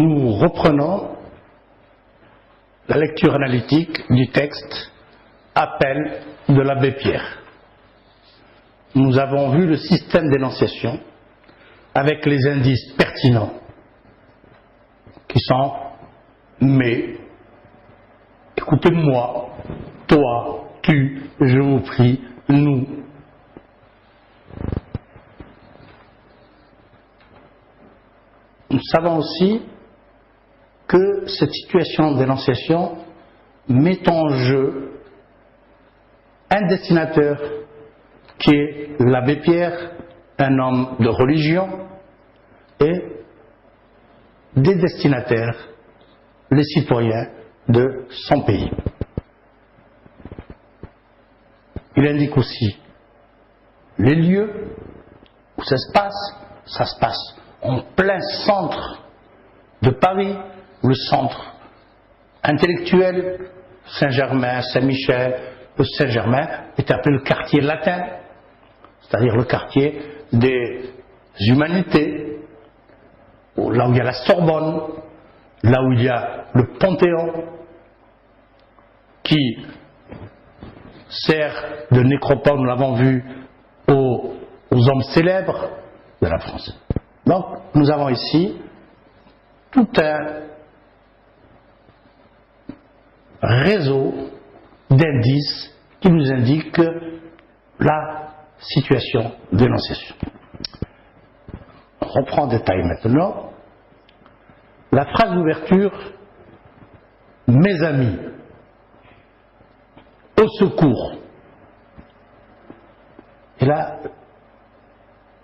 Nous reprenons la lecture analytique du texte Appel de l'abbé Pierre. Nous avons vu le système d'énonciation avec les indices pertinents qui sont mais, écoutez-moi, toi, tu, je vous prie, nous. Nous savons aussi que cette situation d'énonciation met en jeu un destinateur qui est l'abbé Pierre, un homme de religion, et des destinataires, les citoyens de son pays. Il indique aussi les lieux où ça se passe. Ça se passe en plein centre de Paris, le centre intellectuel, Saint-Germain, Saint-Michel, Saint-Germain est appelé le quartier latin, c'est-à-dire le quartier des humanités, là où il y a la Sorbonne, là où il y a le Panthéon, qui sert de nécropole, nous l'avons vu, aux hommes célèbres de la France. Donc, nous avons ici tout un réseau d'indices qui nous indiquent la situation d'énonciation. On reprend en détail maintenant. La phrase d'ouverture, mes amis, au secours. Et là,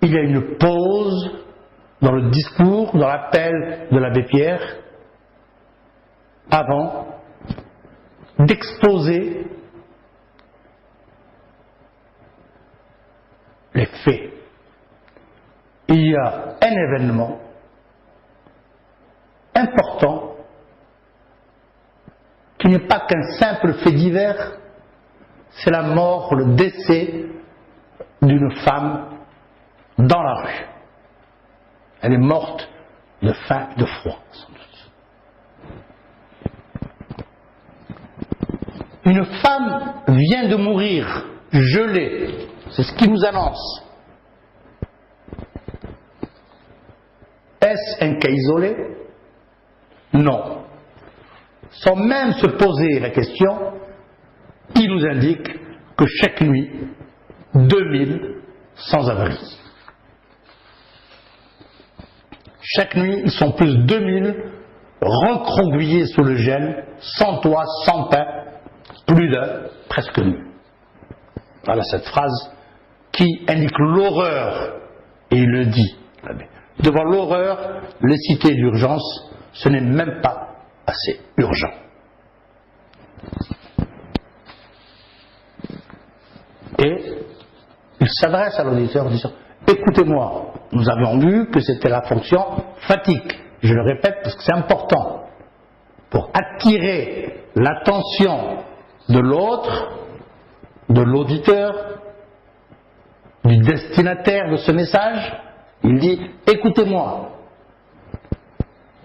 il y a une pause dans le discours, dans l'appel de l'abbé Pierre, avant d'exposer les faits. Il y a un événement important qui n'est pas qu'un simple fait divers, c'est la mort, le décès d'une femme dans la rue. Elle est morte de faim et de froid, sans doute. Une femme vient de mourir, gelée, c'est ce qui nous annonce. Est-ce un cas isolé? Non. Sans même se poser la question, il nous indique que chaque nuit, 2000 sans-abri. Chaque nuit, ils sont plus de 2000 recroquevillés sous le gel, sans toit, sans pain, plus d'un, presque nu. Voilà cette phrase qui indique l'horreur, et il le dit. Devant l'horreur, les cités d'urgence, ce n'est même pas assez urgent. Et il s'adresse à l'auditeur en disant: écoutez-moi, nous avions vu que c'était la fonction fatigue. Je le répète parce que c'est important. Pour attirer l'attention de l'autre, de l'auditeur, du destinataire de ce message, il dit: écoutez-moi.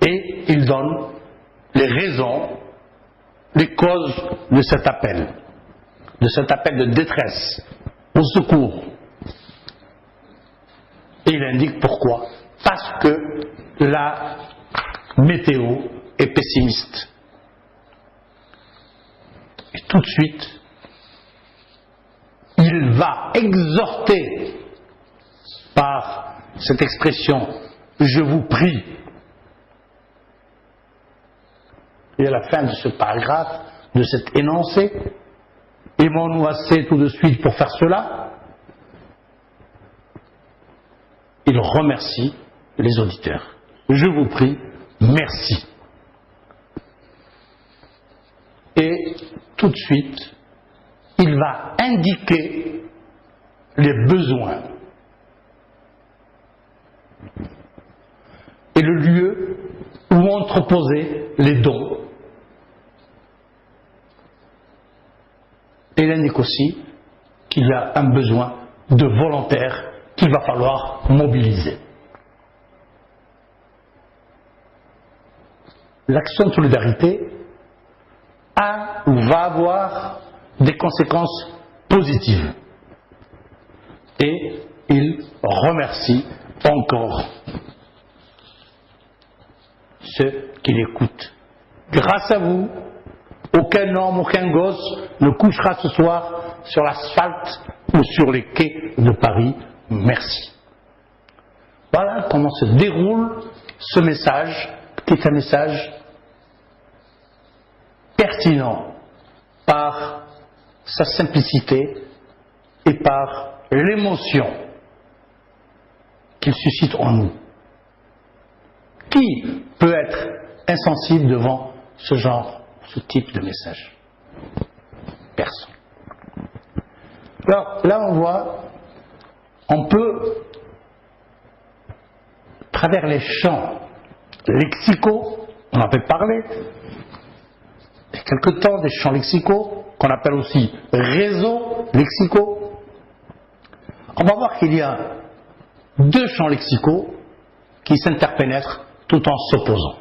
Et il donne les raisons, les causes de cet appel de détresse, au secours. Et il indique pourquoi. Parce que la météo est pessimiste. Et tout de suite, il va exhorter par cette expression « je vous prie ». Et à la fin de ce paragraphe, de cet énoncé, aimons-nous assez tout de suite pour faire cela? Il remercie les auditeurs. Je vous prie, merci. Et tout de suite, il va indiquer les besoins et le lieu où entreposer les dons. Et il indique aussi qu'il y a un besoin de volontaires qu'il va falloir mobiliser. l'action de solidarité a ou va avoir des conséquences positives. Et il remercie encore ceux qui l'écoutent. Grâce à vous, aucun homme, aucun gosse ne couchera ce soir sur l'asphalte ou sur les quais de Paris. Merci. Voilà comment se déroule ce message, qui est un message pertinent par sa simplicité et par l'émotion qu'il suscite en nous. Qui peut être insensible devant ce type de message? Personne. Alors là on voit, on peut, à travers les champs lexicaux, on en peut parler, il y a quelque temps des champs lexicaux, qu'on appelle aussi réseaux lexicaux, on va voir qu'il y a deux champs lexicaux qui s'interpénètrent tout en s'opposant.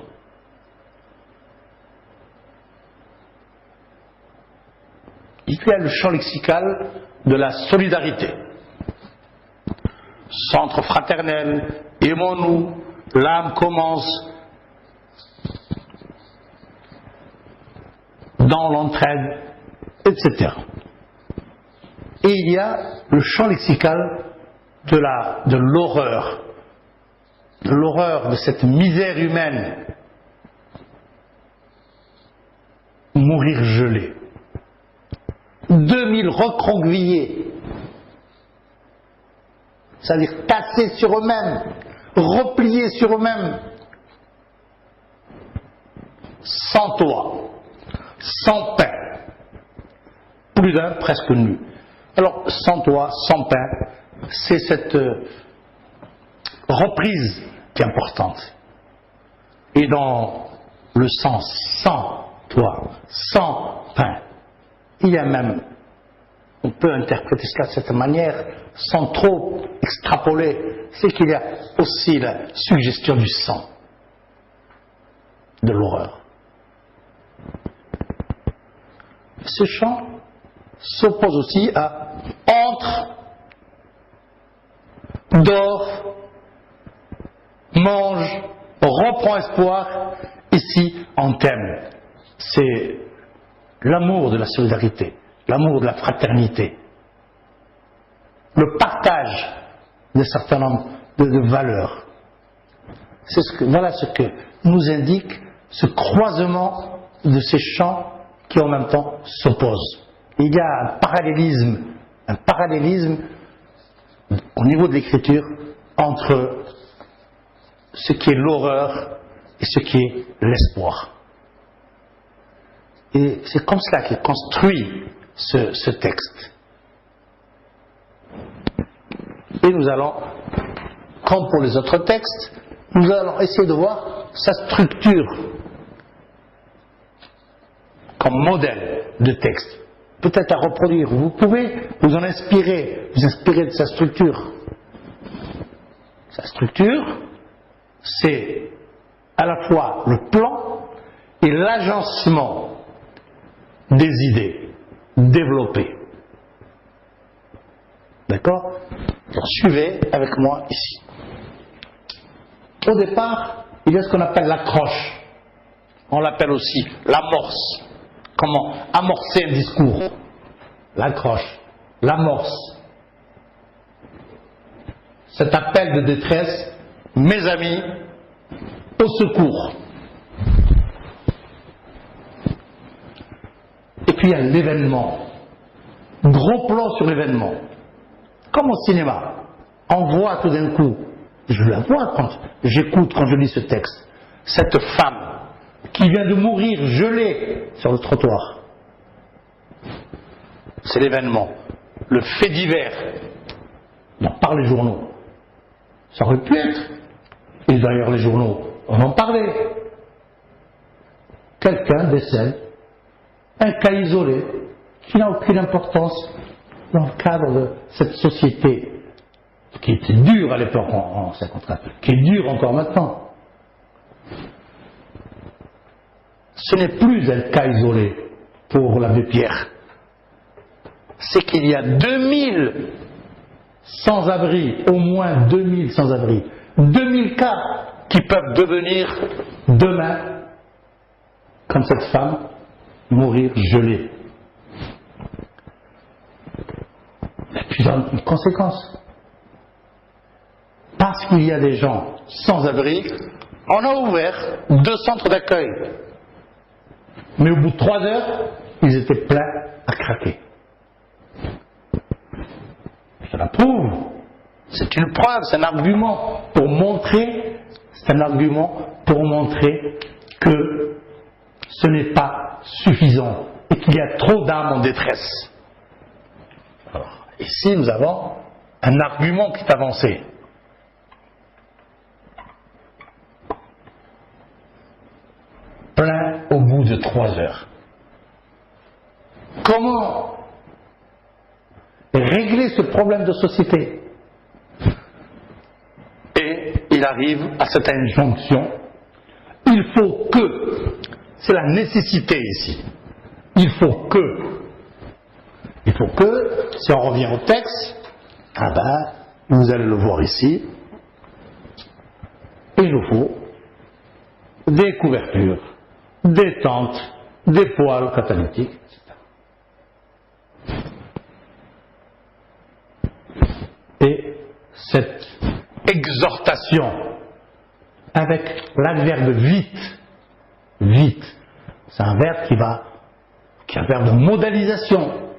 Il y a le champ lexical de la solidarité. Centre fraternel, aimons-nous, l'âme commence dans l'entraide, etc. Et il y a le champ lexical de l'horreur, de cette misère humaine, mourir gelé. 2000 recroquevillés, c'est-à-dire tassés sur eux-mêmes, repliés sur eux-mêmes, sans toit, sans pain, plus d'un presque nu. Alors, sans toit, sans pain, c'est cette reprise qui est importante. Et dans le sens sans toit, sans pain, il y a même, on peut interpréter cela de cette manière, sans trop extrapoler, c'est qu'il y a aussi la suggestion du sang, de l'horreur. Ce chant s'oppose aussi à entre, dors, mange, reprend espoir, ici en thème. C'est l'amour de la solidarité, l'amour de la fraternité, le partage d'un certain nombre de valeurs. Voilà ce que nous indique ce croisement de ces champs qui en même temps s'opposent. Il y a un parallélisme au niveau de l'écriture entre ce qui est l'horreur et ce qui est l'espoir. Et c'est comme cela qu'il construit ce texte. Et nous allons, comme pour les autres textes, nous allons essayer de voir sa structure comme modèle de texte. Peut-être à reproduire. Vous pouvez vous en inspirer, vous inspirer de sa structure. Sa structure, c'est à la fois le plan et l'agencement des idées développées. D'accord? Suivez avec moi ici. Au départ, il y a ce qu'on appelle l'accroche. On l'appelle aussi l'amorce. Comment amorcer un discours? L'accroche, l'amorce. Cet appel de détresse, mes amis, au secours. Et puis il y a l'événement. Gros plan sur l'événement. Comme au cinéma. On voit tout d'un coup, je la vois quand j'écoute, quand je lis ce texte, cette femme qui vient de mourir gelée sur le trottoir. C'est l'événement, le fait divers, par les journaux. Ça aurait pu être, et d'ailleurs les journaux on en parlait. Quelqu'un décède, un cas isolé, qui n'a aucune importance dans le cadre de cette société qui était dure à l'époque en 54, qui est dure encore maintenant. ce n'est plus un cas isolé pour l'abbé Pierre. C'est qu'il y a 2000 sans-abri, au moins 2000 sans-abri, 2000 cas qui peuvent devenir demain, comme cette femme, mourir gelée. Et puis dans une conséquence. Parce qu'il y a des gens sans abri, on a ouvert 2 centres d'accueil. Mais au bout de 3 heures, ils étaient pleins à craquer. Cela prouve, c'est une preuve, c'est un argument pour montrer, que ce n'est pas suffisant et qu'il y a trop d'âmes en détresse. Alors, ici, nous avons un argument qui est avancé. Plein au bout de 3 heures. Comment régler ce problème de société? Et il arrive à cette injonction. Il faut que, c'est la nécessité ici, il faut que, si on revient au texte, vous allez le voir ici, il nous faut des couvertures, des tentes, des poêles catalytiques, etc. Et cette exhortation avec l'adverbe vite, c'est un verbe qui est un verbe de modalisation,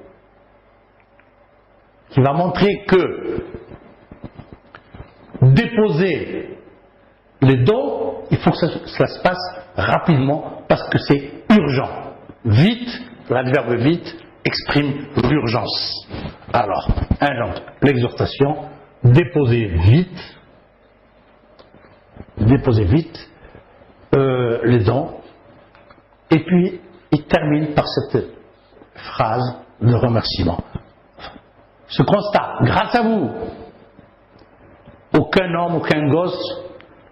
qui va montrer que déposer les dons, il faut que cela se passe rapidement parce que c'est urgent. Vite, l'adverbe vite exprime l'urgence. Alors, l'exhortation, déposer vite les dons, et puis il termine par cette phrase de remerciement. Ce constat, grâce à vous, aucun homme, aucun gosse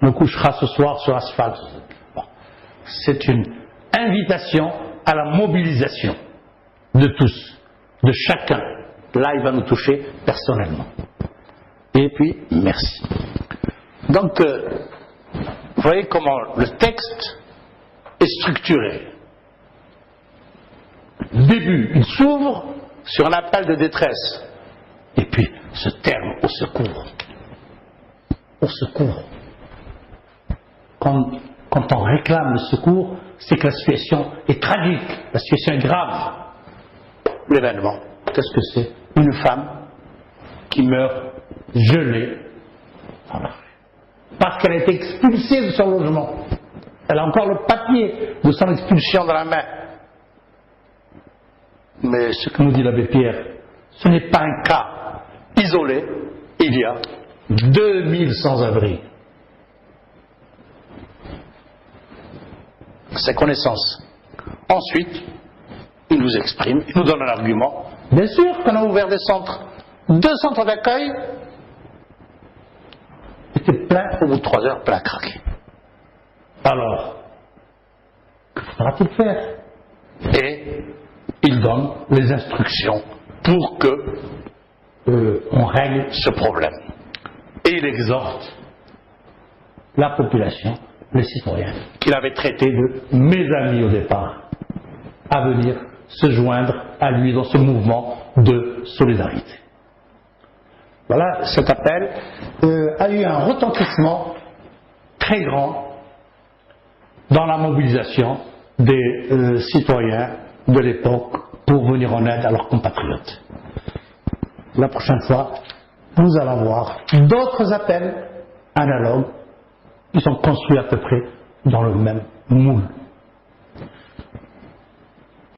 ne couchera ce soir sur l'asphalte. Bon. C'est une invitation à la mobilisation de tous, de chacun. Là, il va nous toucher personnellement. Et puis, merci. Donc, vous voyez comment le texte est structuré. Début, il s'ouvre sur un appel de détresse. Et puis, se terme au secours. Au secours. Quand on réclame le secours, c'est que la situation est tragique, la situation est grave. L'événement, qu'est-ce que c'est? Une femme qui meurt gelée, voilà, parce qu'elle a été expulsée de son logement. Elle a encore le papier de son expulsion dans la main. Mais ce que nous dit l'abbé Pierre, ce n'est pas un cas isolé. Il y a 2000 sans-abri. Ses connaissances. Ensuite, il nous exprime, il nous donne un argument. Bien sûr qu'on a ouvert des centres. 2 centres d'accueil étaient pleins au bout de 3 heures, plein à craquer. Alors, que faudra-t-il faire? Et il donne les instructions pour que on règle ce problème. Et il exhorte la population, les citoyens, qu'il avait traités de mes amis au départ, à venir se joindre à lui dans ce mouvement de solidarité. Voilà, cet appel a eu un retentissement très grand dans la mobilisation des citoyens de l'époque pour venir en aide à leurs compatriotes. La prochaine fois, nous allons voir d'autres appels analogues qui sont construits à peu près dans le même moule.